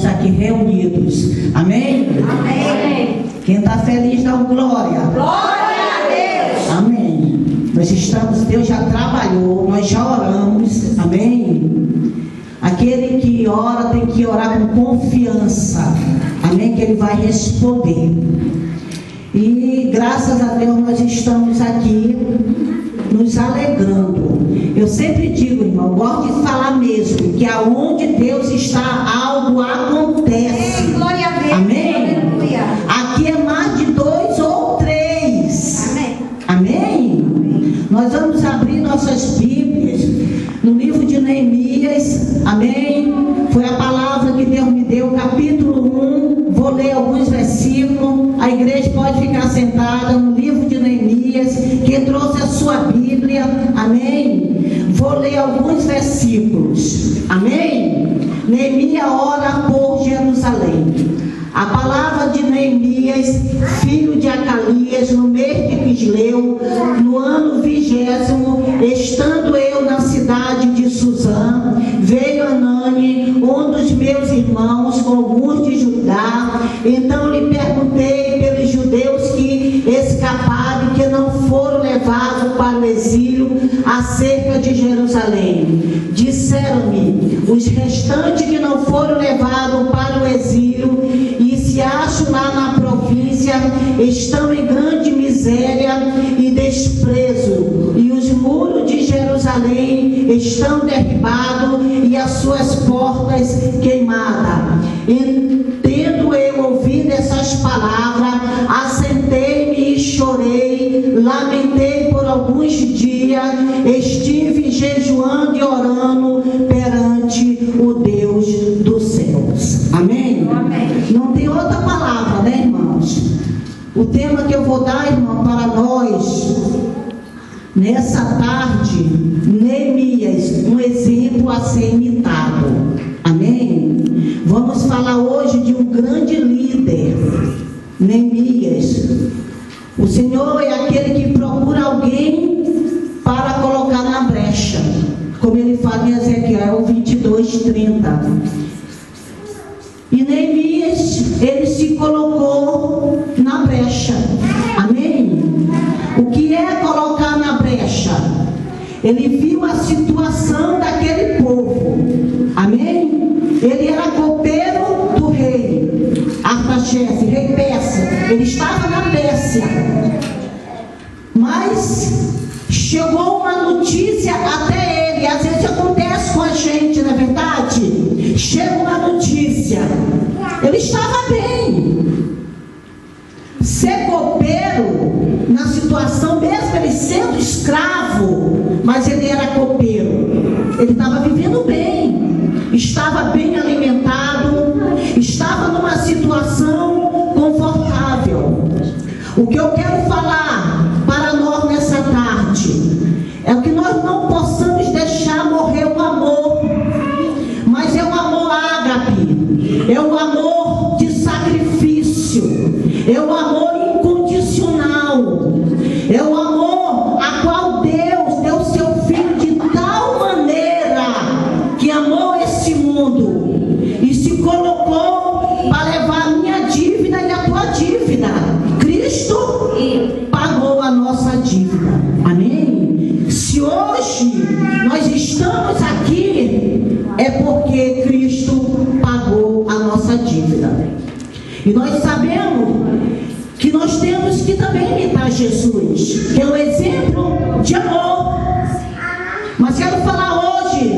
estamos aqui reunidos. Amém? Amém. Quem está feliz, dá um glória. Glória a Deus. Amém. Nós estamos, Deus já trabalhou, nós já oramos. Amém? Aquele que ora tem que orar com confiança. Amém? Que Ele vai responder. E graças a Deus nós estamos aqui nos alegrando. Eu sempre digo, irmão, gosto de falar mesmo, que aonde Deus está, algo acontece. Glória a Deus. Amém? Aleluia. Aqui é mais de 2 ou 3. Amém. Amém? Nós vamos abrir nossas Bíblias no livro de Neemias. Amém? Foi a palavra que Deus me deu, capítulo 1. Vou ler alguns versículos. A igreja pode ficar sentada no livro de Neemias. Quem trouxe a sua Bíblia, amém? Vou ler alguns versículos. Amém? Neemias ora por Jerusalém. A palavra de Neemias, filho de Acalias, no mês de Quisleu, no ano 20º, estando eu na cidade de Suzã, veio Anani, um dos meus irmãos, com alguns de Judá. Então lhe perguntei pelos judeus que escaparam e que não foram levados para o exílio acerca de Jerusalém. Disseram-me, os restantes que não foram levados para o exílio e se acham lá na província, estão em grande miséria e desprezo, e os muros de Jerusalém estão derribados e as suas portas queimadas. Tendo eu ouvido essas palavras, assentei-me e chorei, lamentei por alguns dias, estive jejuando e orando perante o Deus dos céus. Amém? Amém. Não tem outra palavra, né, irmãos? O tema que eu vou dar, irmão, para nós, nessa tarde, Neemias, um exemplo a ser imitado. Amém? Vamos falar hoje de um grande líder, Neemias. O Senhor é aquele que procura alguém para colocar na brecha, como ele fala em Ezequiel 22:30. E Neemias, ele se colocou na brecha. Amém? O que é colocar na brecha? Ele viu a situação daquele povo. Amém? Ele era copeiro do rei Artaxerxes, rei Pérsia. Ele estava na Pérsia. Mas chegou uma notícia até ele. Às vezes acontece com a gente, não é verdade? Chega uma notícia. Ele estava bem. Ser copeiro, na situação, mesmo ele sendo escravo, mas ele era copeiro. Ele estava vivendo bem, estava bem alimentado, estava numa situação confortável. O que eu quero falar para nós nessa tarde é que nós não possamos deixar morrer o amor, mas é o amor ágape, é o amor de sacrifício, é o amor incondicional, é o amor a qual Deus deu seu Filho de tal maneira que amou esse mundo e se colocou para levar a minha dívida e a tua dívida. Cristo pagou a nossa dívida. Amém? Se hoje nós estamos aqui, é porque Cristo pagou a nossa dívida. E nós sabemos que nós temos que também imitar Jesus, que é um exemplo de amor. Mas quero falar hoje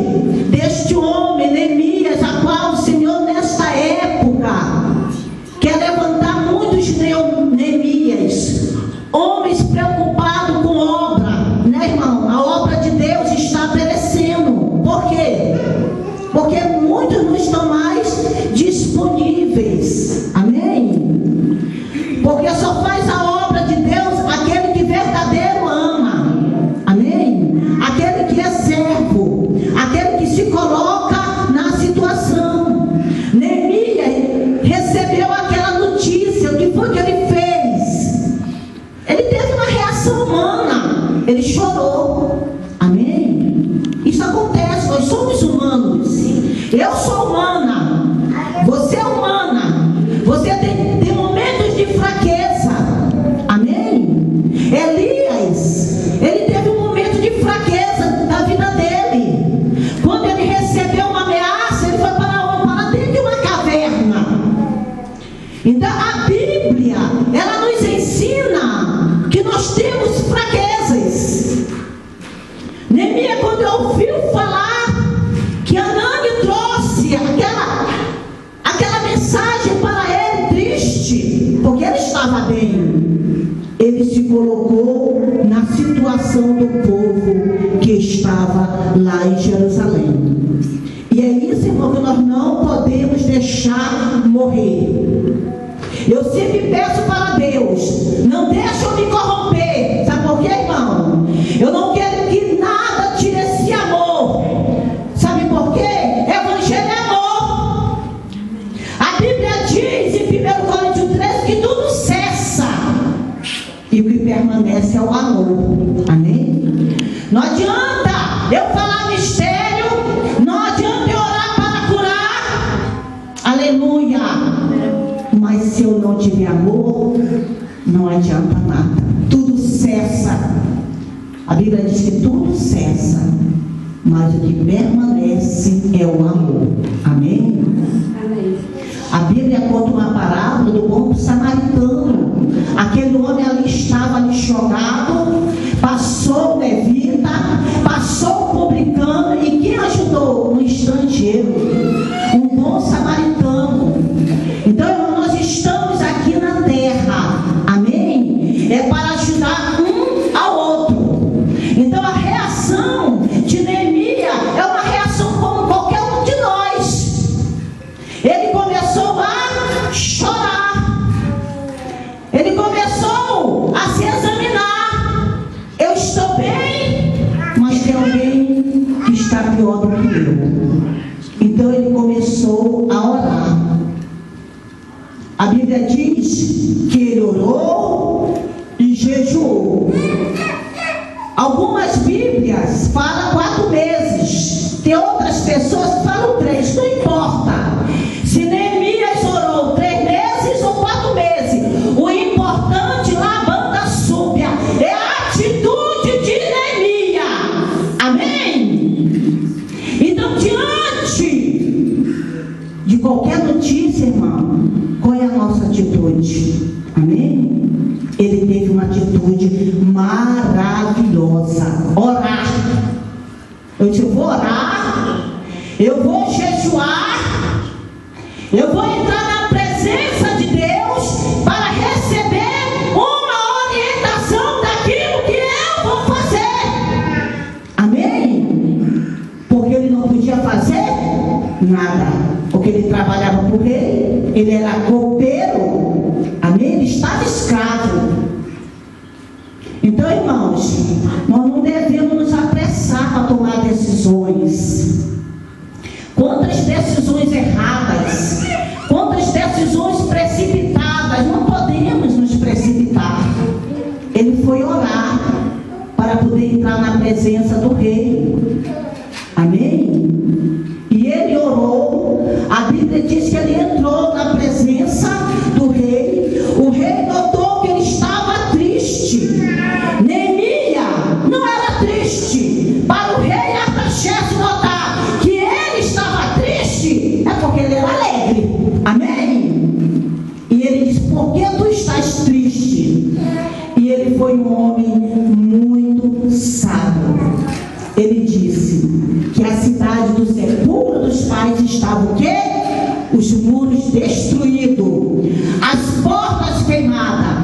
deste homem, Neemias, a qual o Senhor nesta época quer levantar muitos Neemias, homens preocupados com obra, né, irmão? A obra de Deus está perecendo. Por quê? Porque muitos não estão mais disponíveis. Amém? Porque só faz a obra de Deus aquele que verdadeiro ama. Amém? estava bem. Ele se colocou na situação do povo que estava lá em Jerusalém. E é isso, irmão, que nós não podemos deixar morrer. Eu sempre peço para Deus, não deixe eu me corromper. Sabe por quê, irmão? Eu não quero que nada tire esse amor. Sabe por quê? Evangelho é amor. A Bíblia diz em 1 Coríntios 13 que tudo cessa e o que permanece é o amor. Amém? Não adianta eu falar mistério, não adianta eu orar para curar. Aleluia. Mas se eu não tiver amor, não adianta nada. Tudo cessa. A Bíblia diz que tudo cessa, mas o que permanece é o amor. Amém? Amém. A Bíblia conta uma parábola do bom samaritano. Aquele homem ali estava ali jogado, passou o levita, passou o publicano, e quem ajudou? Um estrangeiro, um bom samaritano. Então, irmão, nós estamos aqui na terra, amém? É para ajudar um ao outro. Então, a reação de Neemias é uma reação como qualquer um de nós. Ele começou a chorar. Ele começou a se examinar. Eu estou bem, mas tem alguém que está pior do que eu. Então ele começou a orar. A Bíblia diz que ele orou e jejuou. Algumas Bíblias falam 4 meses. Tem outras pessoas que falam 3. Não importa. Se Neemias orou 3 meses ou 4 meses, o importante lá, a banda súbia, é a atitude de Neemias. Amém? Então, diante de qualquer notícia, irmão, qual é a nossa atitude? Amém? Ele teve uma atitude maravilhosa. Orar. Eu disse, eu vou orar, eu vou jejuar, eu vou entrar na presença de Deus para receber uma orientação daquilo que eu vou fazer. Amém? Porque ele não podia fazer nada, porque ele trabalhava por ele, ele era copeiro. Amém? Ele estava escravo. Então, irmãos, nós não devemos nos apressar para tomar decisões. Quantas decisões erradas, quantas decisões precipitadas, não podemos nos precipitar. Ele foi orar para poder entrar na presença do rei. Amém? E ele orou. A Bíblia diz que ele entrou na presença do rei. O rei notou que ele estava triste. Neemias não era triste. Para o rei Artaxerxes notar que ele estava triste, é porque ele era alegre. Amém? E ele disse, por que tu estás triste? E ele foi um homem muito sábio. Ele disse que a cidade do sepulcro dos pais estava o quê? Os muros destruídos, as portas queimadas.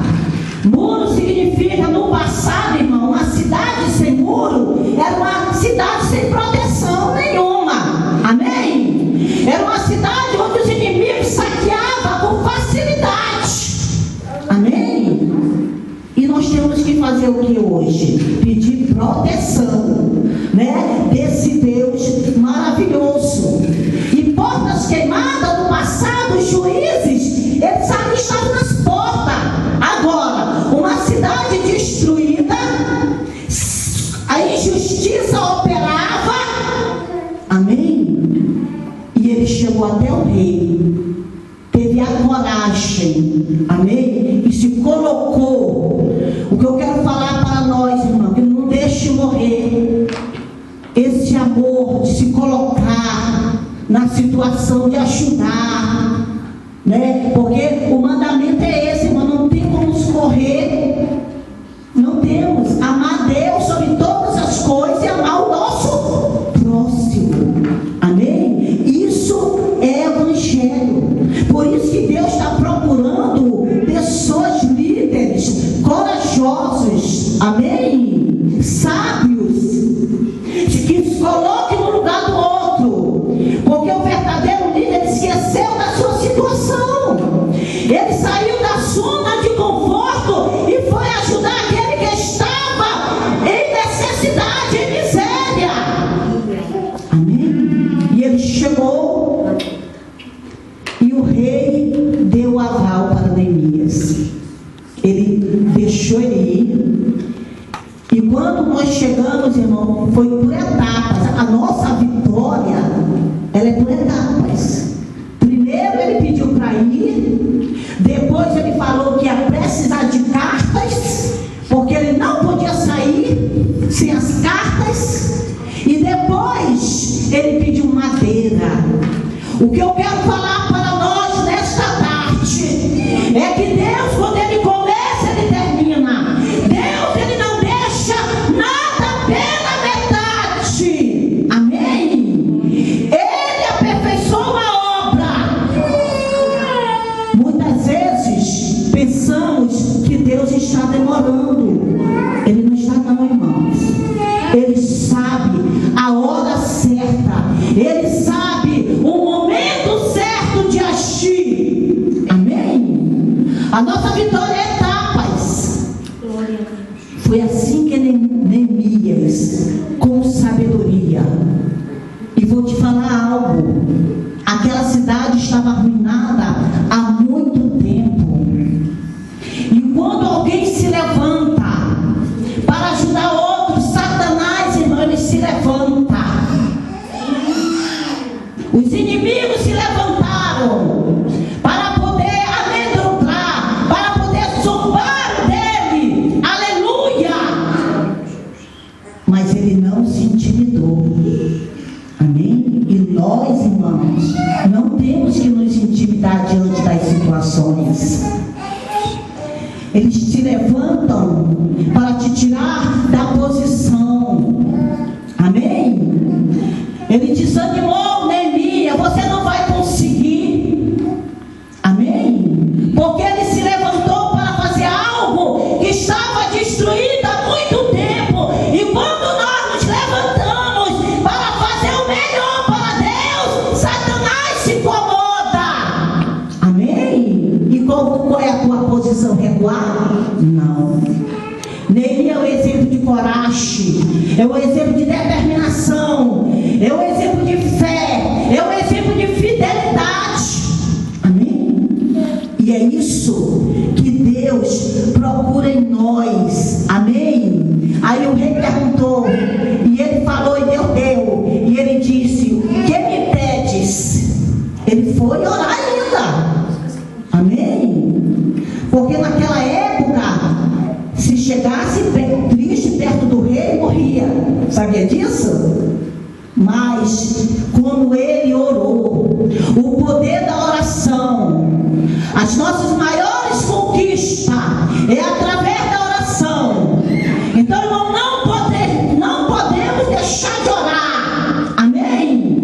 Muro significa, no passado, irmão, uma cidade sem muro era uma cidade sem proteção nenhuma. Amém? Era uma cidade onde os inimigos saqueavam com facilidade. Amém? E nós temos que fazer o que hoje? Pedir proteção, né? Desse Deus maravilhoso. E portas queimadas no passado, os juízes, eles ali estavam nas portas. Agora, uma cidade destruída, a injustiça operava. Amém? E ele chegou até o rei, teve a coragem, amém? E se colocou. O que eu quero falar para nós, irmão, que não deixe morrer esse amor de se colocar na situação de ajudar, né? Porque o mandamento é esse, irmão, não tem como escorrer, não temos. Amar Deus sobre todas as coisas e amar o nosso próximo. Amém? Isso é evangelho. Por isso que Deus está procurando pessoas livres E o rei deu aval para Neemias. Ele deixou ele ir. E quando nós chegamos, irmão, foi por etapas. A nossa vitória, ela é por etapas. Primeiro ele pediu para ir. Depois ele falou que ia precisar de cartas, porque ele não podia sair sem as cartas. E depois ele pediu madeira. O que eu quero falar para nós nesta tarde é que Deus, quando ele começa, ele termina. Deus, ele não deixa nada pela metade. Amém? Ele aperfeiçoa a obra. Muitas vezes pensamos que Deus está demorando. Ele não está não, irmãos. Ele sabe a hora certa. Ele sabe o momento certo de agir. Amém? A nossa vitória é etapas. Foi assim que Neemias, com sabedoria. E vou te falar algo. Aquela cidade estava arruinada há muito tempo. E quando alguém se levanta para ajudar outros, Satanás, irmão, ele se levanta. Os inimigos se levantaram para poder amedrontar, para poder zombar dele. Aleluia! Mas ele não se intimidou. Amém? E nós, irmãos, não temos que nos intimidar diante das situações. Eles se levantam para te tirar da posição. Amém? Ele desanimou Neemias. Você não vai conseguir. Amém? Porque ele se levantou para fazer algo que estava destruído há muito tempo. E quando nós nos levantamos para fazer o melhor para Deus, Satanás se incomoda. Amém? E qual é a tua posição? Recuar? Não. Neemias é o exemplo de coragem, é o exemplo de determinação, é o exemplo de fé, é o exemplo de fidelidade. Amém? E é isso que Deus procura em nós. Amém? Aí o rei perguntou, e ele falou, e Deus deu. E ele disse: o que me pedes? Ele foi orar ainda. Amém? Porque naquela época, se chegasse triste perto do rei, morria. Sabia disso? Mas como ele orou, o poder da oração, as nossas maiores conquistas é através da oração. Então, irmão, não podemos deixar de orar. Amém?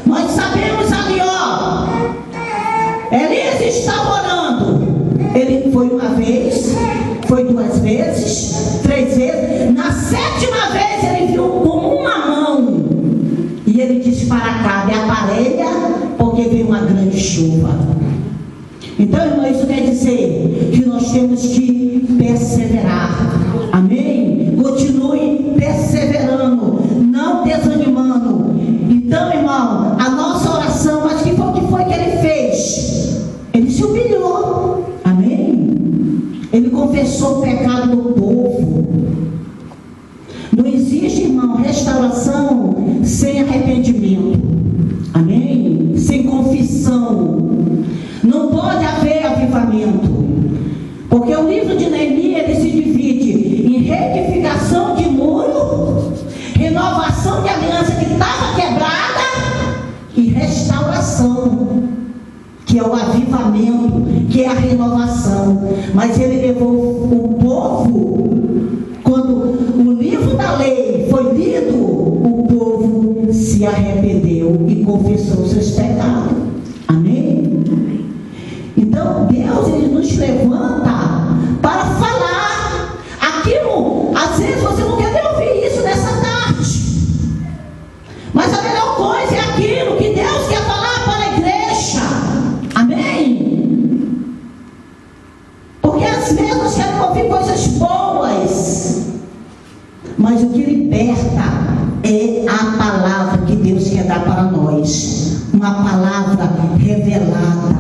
Nós sabemos ali, ó, Elias estava orando. Ele foi uma vez, foi duas vezes, três vezes. Na sétima vez ele viu com uma mão. E ele disse para Acabe: aparelha, porque veio uma grande chuva. Então, irmão, isso quer dizer que nós temos que perseverar. Amém? Continue perseverando, não desanimando. Então, irmão, a nossa oração, mas que foi que ele fez? Ele se humilhou. Amém? Ele confessou o pecado do povo. Não existe, irmão, restauração sem arrependimento. Amém? Sem confissão. Não pode haver avivamento. Porque o livro de Neemias, ele se divide em reedificação de muro, renovação de aliança que estava quebrada e restauração, que é o avivamento, que é a renovação. Mas ele levou o povo, quando o livro da lei foi lido, o povo se arrependeu e confessou seus pecados. Amém? Então Deus, ele nos levanta para falar aquilo. Às vezes você não quer nem ouvir isso nessa tarde, mas a melhor coisa é aquilo que Deus quer falar para a igreja. Amém? Porque às vezes nós queremos ouvir coisas boas, mas o que liberta é a palavra que Deus quer dar para nós. Uma palavra palavra revelada.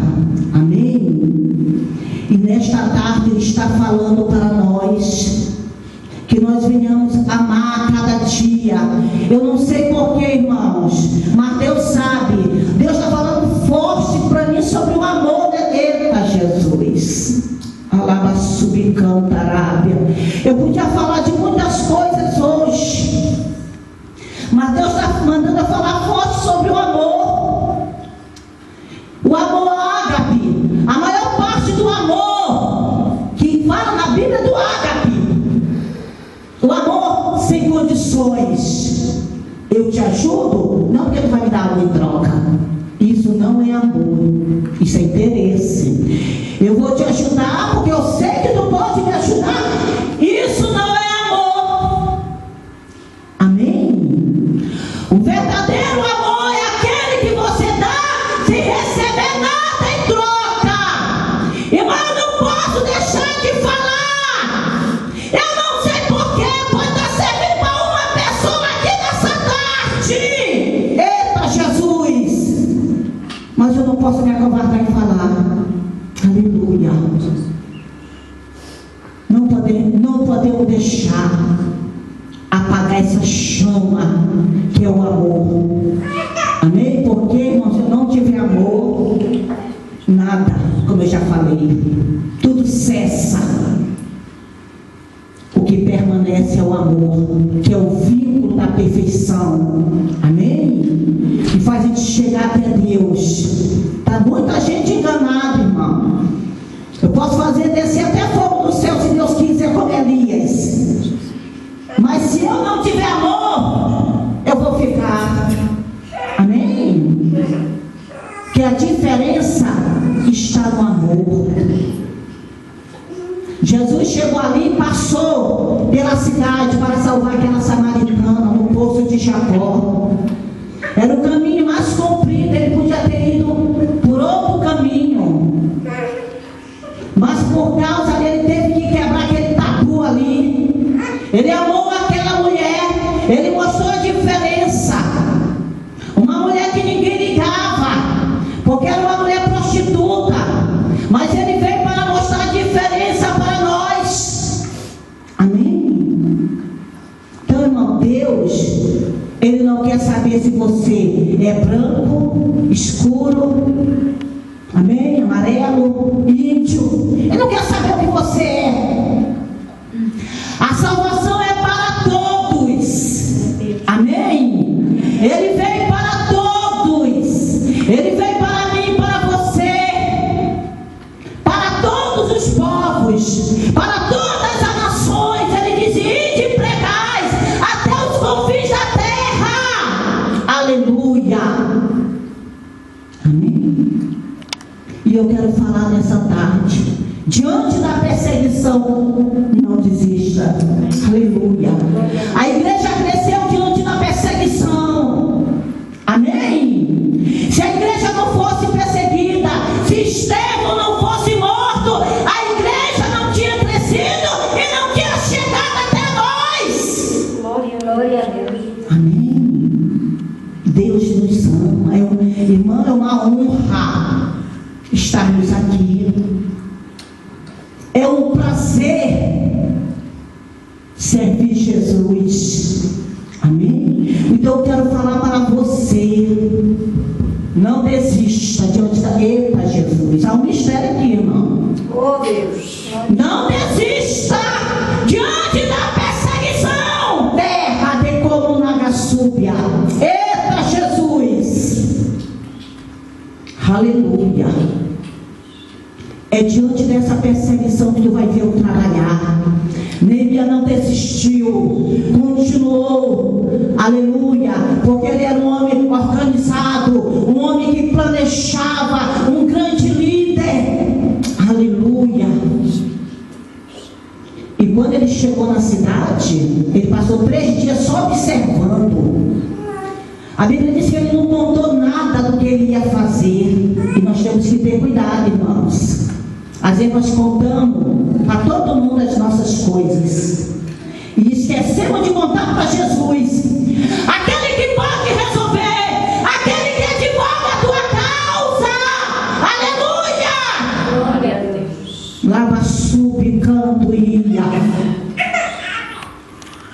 Amém? E nesta tarde Ele está falando para nós que nós venhamos amar a cada dia. Eu não sei porquê, irmãos, mas Deus sabe. Deus está falando forte para mim sobre o amor de Jesus. Alaba subicanta Arábia. Eu podia falar de muitas coisas hoje, mas Deus está mandando eu falar forte sobre o amor. O amor ágape. A maior parte do amor que fala na Bíblia é do ágape. O amor sem condições. Eu te ajudo, não porque tu vai me dar algo em troca. Isso não é amor, isso é interesse. Eu vou te ajudar porque eu sei que tu pode me ajudar. Isso não é amor. Amém? O verdadeiro amor é aquele que você dá sem receber nada em troca. Irmão, eu não posso deixar de falar. Eu não sei porquê, pode estar servindo para uma pessoa aqui nessa tarde. Eita Jesus! Mas eu não posso me acovardar em falar. Aleluia. Não podemos deixar apagar essa chama que é o amor. Amém? Porque, irmãos, se eu não tiver amor, nada, como eu já falei, tudo cessa. O que permanece é o amor, que é o vínculo da perfeição. Amém? E faz a gente chegar até Deus. Está muita gente enganada, irmão. Eu posso fazer descer até fogo do céu, se Deus quiser, como Elias. Mas se eu não tiver amor, eu vou ficar. Amém? Que a diferença está no amor. Jesus chegou ali e passou pela cidade para salvar aquela samaritana no poço de Jacó. Era o caminho mais comprido, ele podia ter ido por outro caminho. Mas por causa dele teve que quebrar aquele tabu ali. Ele amou aquela mulher, ele mostrou a diferença. Uma mulher que ninguém ligava, porque era uma mulher prostituta. Mas ele veio para mostrar a diferença para nós. Amém? Então, irmão, Deus, Ele não quer saber se você é branco, escuro, amém? Amarelo, índio. Ele não quer saber o que você é. A salvação é para todos. Amém? Ele veio para todos. Ele veio para mim e para você. Para todos os povos. Para todas as nações. Ele diz: ide e pregais até os confins da terra. Aleluia. Amém? E eu quero falar nessa tarde, diante da perseguição, não desista. Aleluia. A igreja cresceu diante da perseguição. Amém? Se a igreja não fosse perseguida, se Estevão não fosse morto, a igreja não tinha crescido e não tinha chegado até nós. Glória a Deus. Amém? Deus nos ama. Irmão, é uma honra estarmos aqui. É um prazer servir Jesus. Amém? Então eu quero falar para você: não desista diante da... Eita Jesus, há um mistério aqui, irmão. Oh Deus. Não desista diante da perseguição. Terra de Colunagasúbia. Eita Jesus. Aleluia. É diante dessa perseguição que tu vai ver eu trabalhar. Neemias não desistiu, continuou, aleluia, porque ele era um homem organizado, um homem que planejava, um grande líder, aleluia. E quando ele chegou na cidade, ele passou 3 dias só observando. A Bíblia diz que ele não contou nada do que ele ia fazer. E nós temos que ter cuidado, irmãos. Às vezes nós contamos para todo mundo as nossas coisas e esquecemos de contar para Jesus, aquele que pode resolver, aquele que advoga a tua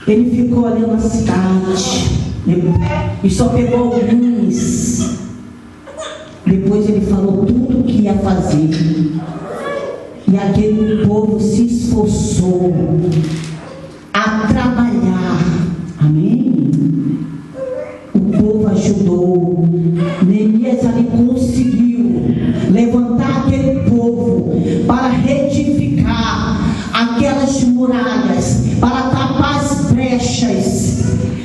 Ele ficou olhando a cidade e só pegou alguns. Depois ele falou tudo o que ia fazer. E aquele povo se esforçou a trabalhar. Amém? O povo ajudou. Neemias ali conseguiu levantar aquele povo para retificar aquelas muralhas, para tapar as brechas,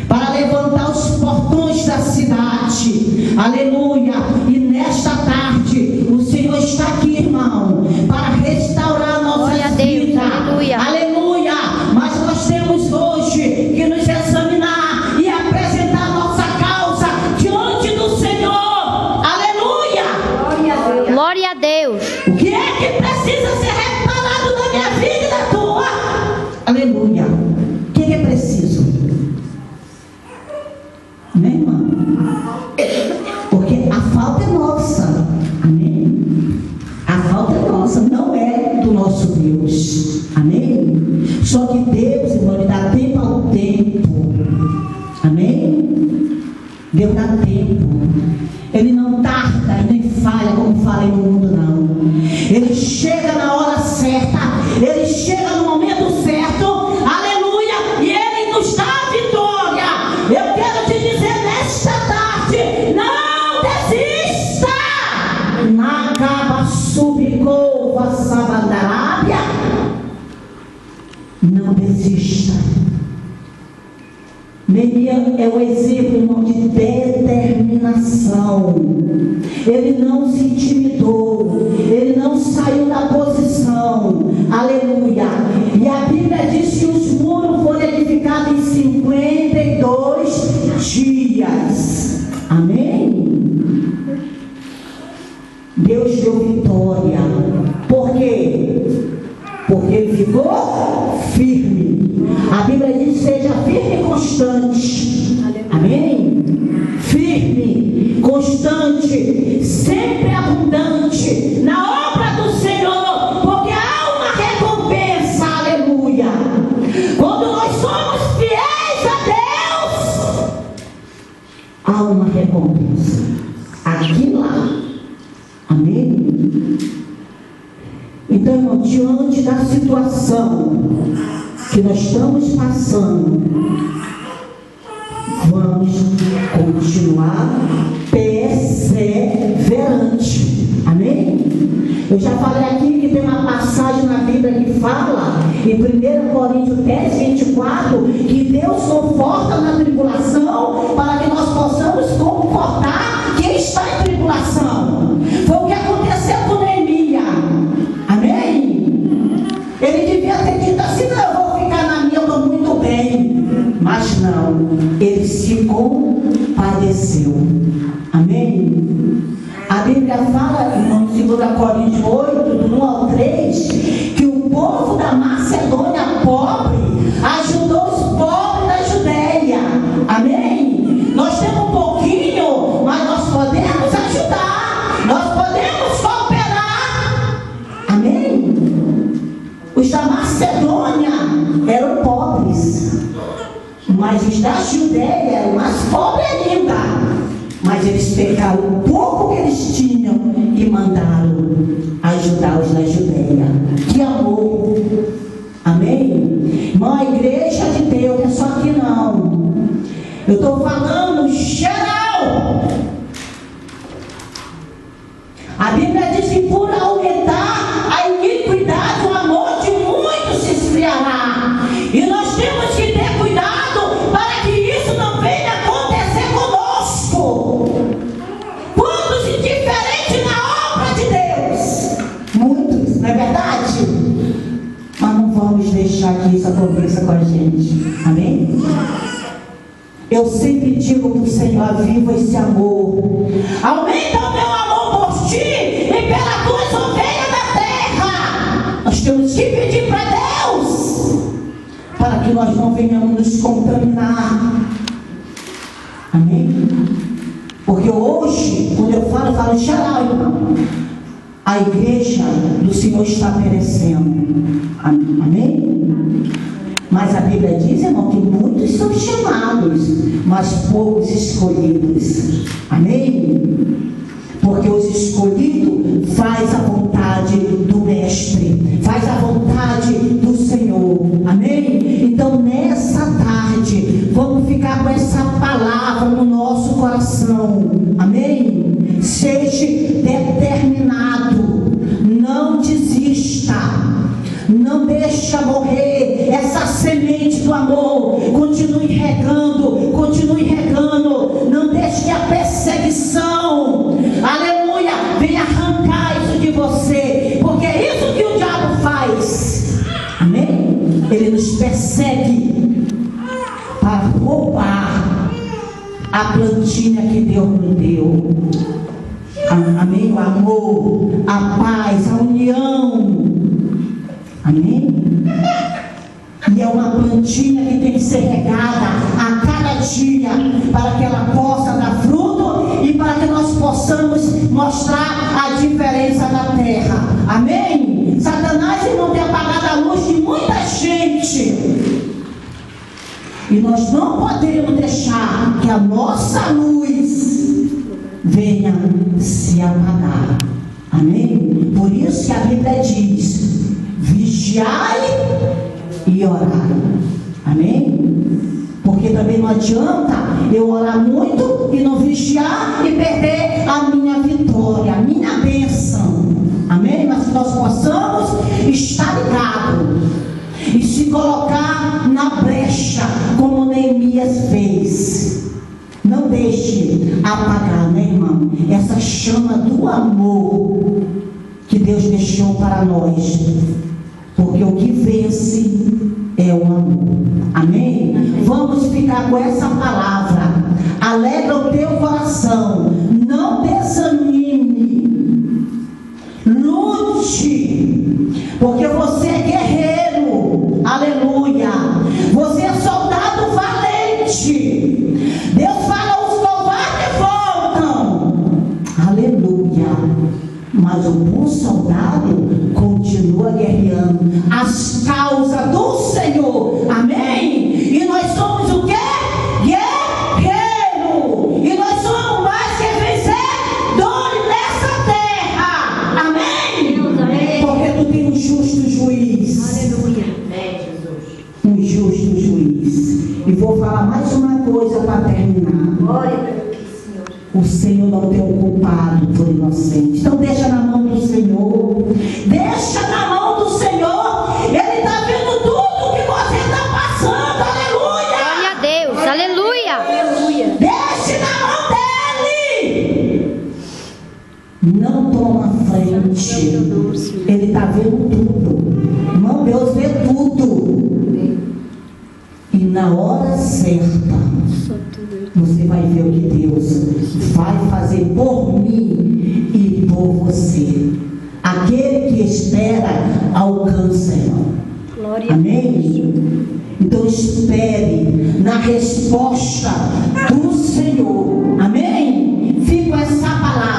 para levantar os portões da cidade. Aleluia! E nesta tarde o Senhor está aqui, irmão, para restaurar nossas vidas. Aleluia. Aleluia! Mas nós temos hoje que nos examinar e apresentar nossa causa diante do Senhor. Aleluia! Glória a Deus. Glória a Deus. O que é que precisa ser reparado na minha vida e na tua? Aleluia! O que é preciso? Amém, irmão? Porque a falta é nossa. Amém? A falta é nossa, não é do nosso Deus. Amém? Só que Deus, irmão, Ele dá tempo ao tempo. Amém? Deus dá tempo. Ele não tarda e nem falha como falha no mundo, não. Ele chega na hora certa. Ele chega no momento certo. Aleluia! E Ele nos dá a vitória. Eu quero te dizer nesta tarde, não desista. Nagaba subicova sabandarábia. Não desista. Neemias é o exemplo, irmão, de determinação. Ele não se intimidou. Ele não saiu da posição. Aleluia. E a Bíblia diz que os muros foram edificados em 52 dias. Amém? Deus deu vitória. Por quê? Porque ele ficou firme. A Bíblia diz: seja firme e constante. Amém? Firme, constante, sempre abundante na obra do Senhor, porque há uma recompensa. Aleluia! Quando nós somos fiéis a Deus, há uma recompensa aqui e lá. Amém? Então, irmão, diante da situação que nós estamos passando, vamos continuar perseverante. Amém? Eu já falei aqui que tem uma passagem na Bíblia que fala, em 1 Coríntios 10, 24, que Deus conforta na tribulação para que nós possamos confortar quem está em tribulação. Foi o que aconteceu com Neemias. Amém? Ele devia ter dito assim: não, eu vou ficar na minha, eu estou muito bem. Mas não, ele se compadeceu. Amém? A Bíblia fala, em 2 Coríntios 8, do 1 ao 3, que o povo da Macedônia pobre ajudou os pobres da Judeia. Amém? Nós temos um pouquinho, mas nós podemos ajudar, nós podemos cooperar. Amém? Os da Macedônia eram pobres, mas os da Judeia eram mais pobres ainda. Mas eles pegaram o pouco que eles tinham e mandaram ajudar os da Judeia. Que amor! Amém? Irmão, a igreja de Deus não é só aqui não. Eu estou falando geral. A Bíblia diz que por aumentar a iniquidade, o amor de muitos se esfriará. E nós temos que ter cuidado para que isso não venha acontecer conosco. Quantos indiferentes na obra de Deus? Muitos, não é verdade? Mas não vamos deixar que isso aconteça com a gente. Amém? Eu sempre digo para o Senhor: aviva esse amor. Aumenta o meu amor por ti e pelas tuas ovelhas da terra. Nós temos que pedir para Deus, para que nós não venhamos nos contaminar. Amém? Porque hoje, quando eu falo geral, irmão, a igreja do Senhor está perecendo. Amém? Mas a Bíblia diz, irmão, que muitos são chamados, mas poucos escolhidos. Amém? Porque os escolhidos faz a vontade do Mestre, faz a vontade do Senhor. Amém? Então nessa tarde, vamos ficar com essa palavra no nosso coração. Amém? Seja determinado, não desista, não deixa morrer essa semente do amor. Continue regando, não deixe que a perseguição, aleluia, venha arrancar isso de você, porque é isso que o diabo faz. Amém? Ele nos persegue para roubar a plantinha que Deus nos deu. Amém? O amor, a paz, a união. Amém? E é uma plantinha que tem que ser regada a cada dia, para que ela possa dar fruto e para que nós possamos mostrar a diferença da terra. Amém? Satanás, irmão, tem apagado a luz de muita gente. E nós não podemos deixar que a nossa luz venha se apagar. Amém? Por isso que a Bíblia diz: vigiai e orai. Amém? Porque também não adianta eu orar muito e não vigiar e perder a minha vitória, a minha bênção. Amém? Mas que nós possamos estar ligados e se colocar na brecha, como Neemias fez. Não deixe apagar, né, irmão? Essa chama do amor que Deus deixou para nós. Porque o que vence é o amor. Amém? Vamos ficar com essa palavra. Alegra o teu coração. Não desanime. Lute. Porque você é guerreiro. Aleluia. Você é soldado valente. Deus fala: os covardes voltam. Aleluia. Mas o bom soldado continua guerreando as causas do Senhor. Amém? E nós somos o quê? Guerreiro. E nós somos mais que vencedores nessa terra. Amém? Porque tu tem um justo juiz. Aleluia. Um justo juiz. E vou falar mais uma coisa para terminar. Glória a Deus, Senhor. O Senhor não tem um culpado por inocente. Então deixa na mão do Senhor. Deixa na mão do Senhor. Ele está vendo tudo que você está passando. Aleluia. Glória a Deus. Aleluia. Aleluia. Deixe na mão dele. Não toma frente. Ele está vendo tudo. Irmão, Deus vê tudo. E na hora certa, você vai ver o que Deus vai fazer por mim e por você. Aquele que espera alcança, irmão. Amém? Então espere na resposta do Senhor. Amém? Fica essa palavra.